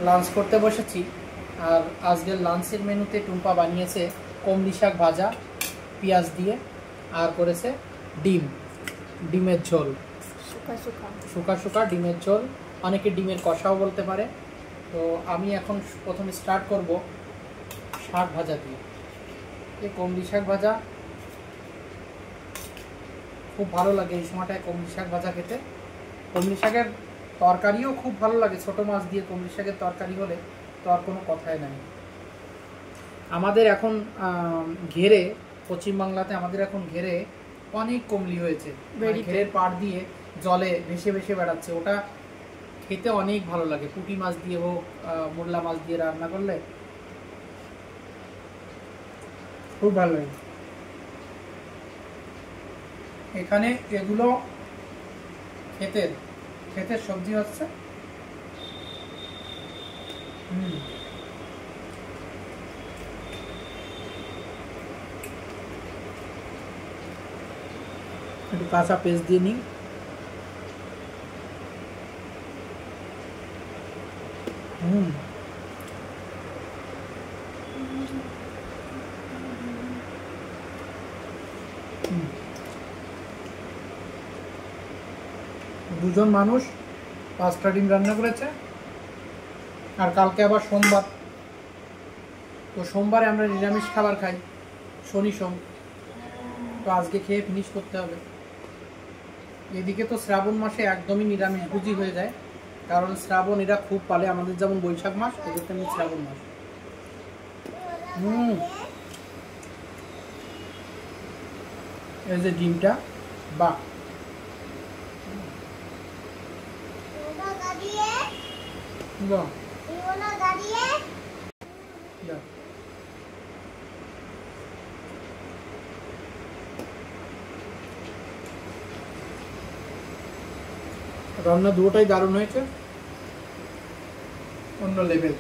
Lunch করতে বসেছি। আর আজকের লাঞ্চের মেনুতে টুম্পা বানিয়েছে কমলি শাক ভাজা পেঁয়াজ দিয়ে, আর করেছে ডিমের ঝোল, শুকা শুকা ডিমের ঝোল, অনেকে ডিমের কষাও বলতে পারে। তো আমি এখন প্রথমে স্টার্ট করব শাক ভাজা দিয়ে। এই কমলি শাক ভাজা খুব ভালো লাগে এই সময়টায় কমলি শাক ভাজা খেতে। কমলি শাকের তরকারিও খুব ভালো লাগে, ছোট মাছ দিয়ে কমলি শাকের তরকারি হলে তো আর কোনো কথাই নাই। আমাদের এখন ঘেরে, পশ্চিমবাংলাতে আমাদের এখন ঘেরে অনেক কমলি হয়েছে, ঘেরের পাড় দিয়ে জলে ভেসে ভেসে বেড়াচ্ছে। ওটা খেতে অনেক ভালো লাগে, পুঁটি মাছ দিয়ে হোক, মোরলা মাছ দিয়ে রান্না করলে খুব ভালো লাগে। এখানে এগুলো ক্ষেতের সবজি হচ্ছে। একটু কাঁচা পেস্ট দিয়ে নিই। দুজন মানুষ 5টা ডিম রান্না করেছে। আর কালকে আবার সোমবার, তো সোমবারে আমরা নিরামিষ খাবার খাই, শনি সোম, তো আজকে খেয়ে ফিনিশ করতে হবে। এদিকে তো শ্রাবণ মাসে একদমই নিরামিষ ভুজি হয়ে যায়, কারণ শ্রাবণ এরা খুব পালে, আমাদের যেমন বৈশাখ মাস, এদের তেমনি শ্রাবণ মাস। এই যে ডিমটা, বাহ, রান্না দুটোটাই দারুণ হয়েছে, অন্য লেভেল।